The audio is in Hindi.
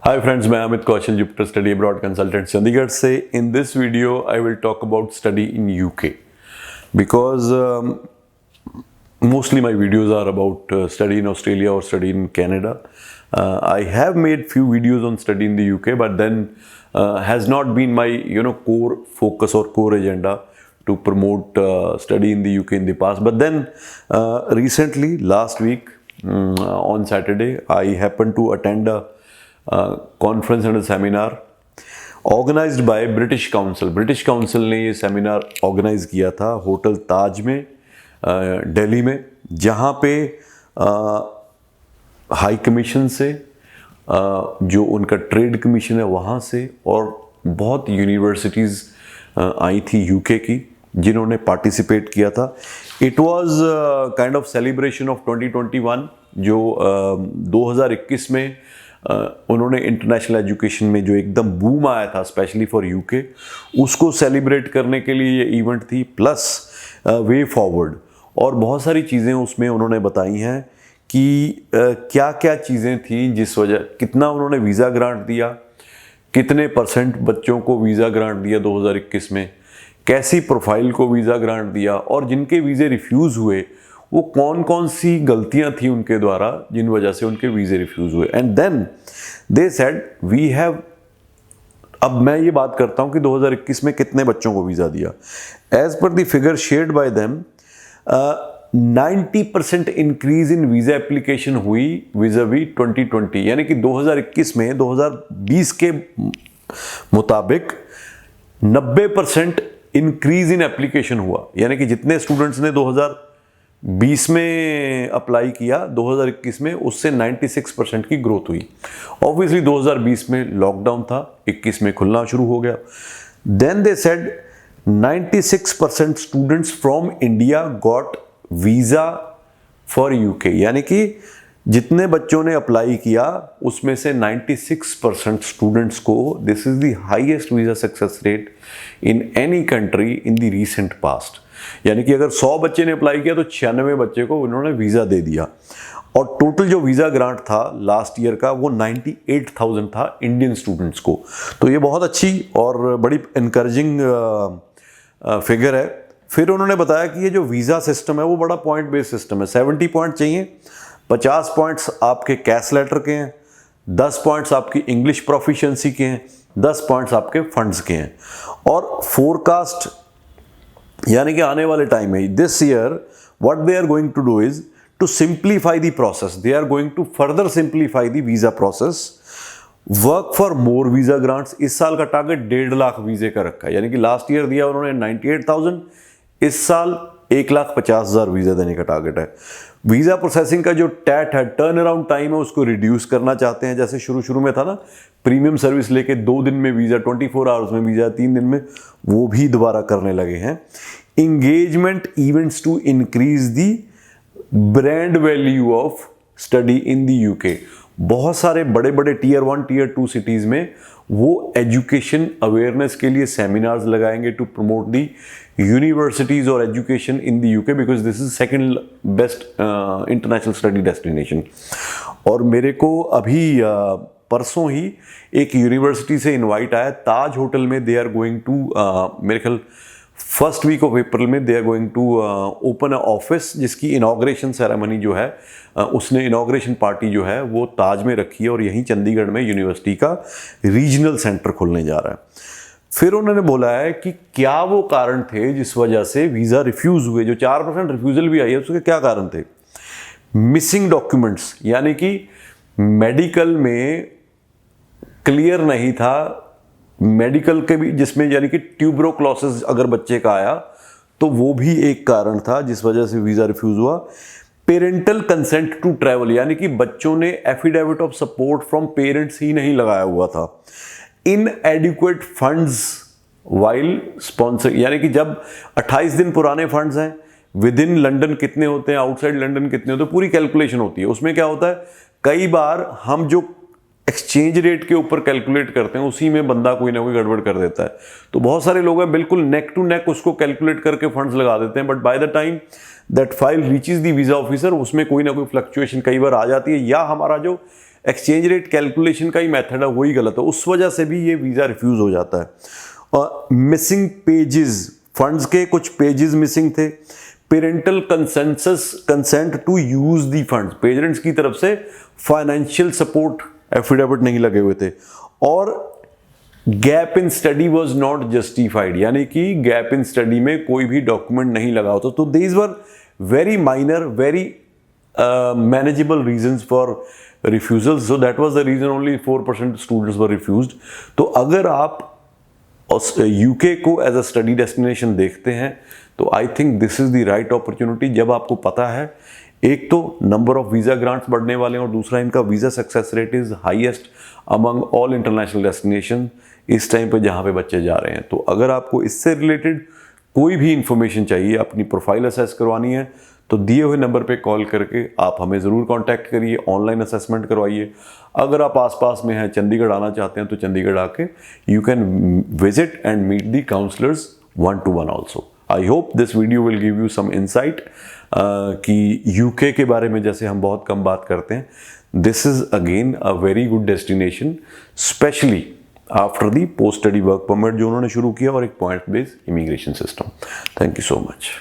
Hi friends, मैं अमित कौशल, Jupiter Study Abroad Consultant Chandigarh से. In this video, I will talk about study in UK because mostly my videos are about study in Australia or study in Canada. I have made few videos on study in the UK, but then has not been my core focus or core agenda to promote study in the UK in the past. But then recently, last week on Saturday, I happened to attend a conference and seminar organised by British Council. British Council ने ये सेमिनार ऑर्गेनाइज किया था होटल ताज में दिल्ली में, जहाँ पे हाई कमीशन से जो उनका ट्रेड कमीशन है वहाँ से और बहुत यूनिवर्सिटीज़ आई थी यूके की जिन्होंने पार्टिसिपेट किया था. It was kind of celebration of 2021 जो 2021 में उन्होंने इंटरनेशनल एजुकेशन में जो एकदम बूम आया था स्पेशली फॉर यूके, उसको सेलिब्रेट करने के लिए ये इवेंट थी, प्लस वे फॉरवर्ड. और बहुत सारी चीज़ें उसमें उन्होंने बताई हैं कि क्या क्या चीज़ें थी जिस वजह, कितना उन्होंने वीज़ा ग्रांट दिया, कितने % बच्चों को वीज़ा ग्रांट दिया 2021 में, कैसी प्रोफाइल को वीज़ा ग्रांट दिया, और जिनके वीज़े रिफ्यूज़ हुए वो कौन कौन सी गलतियां थी उनके द्वारा जिन वजह से उनके वीज़े रिफ्यूज़ हुए. And then they said we have, अब मैं ये बात करता हूं कि 2021 में कितने बच्चों को वीज़ा दिया. As per the figure shared by them 90% increase in visa application हुई विज़ावी 2020. यानी कि 2021 में 2020 के मुताबिक 90% इंक्रीज इन एप्लीकेशन हुआ. यानी कि जितने स्टूडेंट्स ने 2020 में अप्लाई किया 2021 में, उससे 96% की ग्रोथ हुई. ऑब्वियसली 2020 में लॉकडाउन था, 21 में खुलना शुरू हो गया. Then they said 96% students from India got visa for UK. यानी कि जितने बच्चों ने अप्लाई किया उसमें से 96% स्टूडेंट्स को, this is the highest visa success rate in any country in the recent past. यानी कि अगर 100 बच्चे ने अप्लाई किया तो 96 बच्चे को उन्होंने वीज़ा दे दिया. और टोटल जो वीज़ा ग्रांट था लास्ट ईयर का वो 98,000 था इंडियन स्टूडेंट्स को. तो ये बहुत अच्छी और बड़ी इनकरेजिंग फिगर है. फिर उन्होंने बताया कि ये जो वीज़ा सिस्टम है वो बड़ा पॉइंट बेस्ड सिस्टम है. 70 पॉइंट चाहिए, 50 पॉइंट्स आपके कैश लेटर के हैं, 10 पॉइंट्स आपकी इंग्लिश प्रोफिशिएंसी के हैं, 10 पॉइंट्स आपके फंड्स के हैं. और फोरकास्ट यानी कि आने वाले टाइम में this year what they are going to do is to simplify the process. They are going to further simplify the visa process, work for more visa grants. इस साल का टारगेट 1.5 लाख वीज़े का रखा है. यानी कि लास्ट ईयर दिया उन्होंने 98,000, इस साल 1,50,000 वीज़ा देने का टारगेट है. वीज़ा प्रोसेसिंग का जो टैट है, टर्न अराउंड टाइम है, उसको रिड्यूस करना चाहते हैं. जैसे शुरू में था ना, प्रीमियम सर्विस लेके 2 दिन में वीज़ा, 24 आवर्स में वीज़ा, 3 दिन में, वो भी दोबारा करने लगे हैं. Engagement events to increase the brand value of study in the UK. बहुत सारे बड़े बड़े टियर 1 टियर 2 सिटीज़ में वो एजुकेशन अवेयरनेस के लिए सेमिनार्स लगाएंगे टू प्रमोट दी यूनिवर्सिटीज़ और education in the UK, because this is second best international study destination. और मेरे को अभी परसों ही एक यूनिवर्सिटी से इनवाइट आया, ताज होटल में. दे आर गोइंग टू, मेरे ख्याल फर्स्ट वीक ऑफ अप्रैल में they are going to open a office, जिसकी इनॉग्रेशन सेरेमनी जो है, उसने इनॉग्रेशन पार्टी जो है वो ताज में रखी है, और यहीं चंडीगढ़ में यूनिवर्सिटी का रीजनल सेंटर खुलने जा रहा है. फिर उन्होंने बोला है कि क्या वो कारण थे जिस वजह से वीज़ा रिफ्यूज़ हुए. जो 4% रिफ्यूज़ल भी आई है उसके क्या कारण थे? मिसिंग डॉक्यूमेंट्स, यानी कि मेडिकल में क्लियर नहीं था, मेडिकल के भी जिसमें, यानी कि ट्यूबरोक्लोसिस अगर बच्चे का आया तो वो भी एक कारण था जिस वजह से वीज़ा रिफ्यूज़ हुआ. पेरेंटल कंसेंट टू ट्रैवल, यानी कि बच्चों ने affidavit of support from parents ही नहीं लगाया हुआ था. इनएडिक्वेट फंड्स वाइल स्पॉन्सर, यानी कि जब 28 दिन पुराने फंड्स हैं, विद इन लंदन कितने होते हैं, आउटसाइड लंदन कितने होते हैं, पूरी कैलकुलेशन होती है. उसमें क्या होता है, कई बार हम जो एक्सचेंज रेट के ऊपर कैलकुलेट करते हैं उसी में बंदा कोई ना कोई गड़बड़ कर देता है. तो बहुत सारे लोग हैं बिल्कुल नेक टू नेक उसको कैलकुलेट करके फंड्स लगा देते हैं, but by the time that file reaches the visa officer उसमें कोई ना कोई फ्लक्चुएशन कई बार आ जाती है, या हमारा जो एक्सचेंज रेट कैलकुलेशन का ही मेथड है वही गलत है, उस वजह से भी ये वीज़ा रिफ्यूज़ हो जाता है। और मिसिंग पेजेस, फंड्स के कुछ पेजेस मिसिंग थे। Parental consent to use the funds, parents की तरफ से फाइनेंशियल सपोर्ट एफिडेविट नहीं लगे हुए थे। और gap in study was not justified, यानी कि गैप इन स्टडी में कोई भी डॉक्यूमेंट नहीं लगा होता। तो these were very minor, very manageable reasons for refusal, so that was the reason only 4% students were refused. तो अगर आप यूके को एज अ स्टडी डेस्टिनेशन देखते हैं तो I think this is the right opportunity. जब आपको पता है एक तो नंबर ऑफ वीज़ा ग्रांट्स बढ़ने वाले हैं और दूसरा इनका visa success rate is highest among all international destination इस टाइम पे जहाँ पे बच्चे जा रहे हैं। तो अगर आपको इससे रिलेटेड कोई भी इंफॉर्मेशन चाहिए, अपनी प्रोफाइल असेस करवानी है, तो दिए हुए नंबर पे कॉल करके आप हमें ज़रूर कांटेक्ट करिए, ऑनलाइन असेसमेंट करवाइए। अगर आप आसपास में हैं, चंडीगढ़ आना चाहते हैं तो चंडीगढ़ आके you can visit and meet the counsellors 1-to-1 also. I hope this video will give you some insight कि यूके के बारे में जैसे हम बहुत कम बात करते हैं, this is again a very good destination, specially after the post study work permit जो उन्होंने शुरू किया और एक point based immigration system. Thank you so much.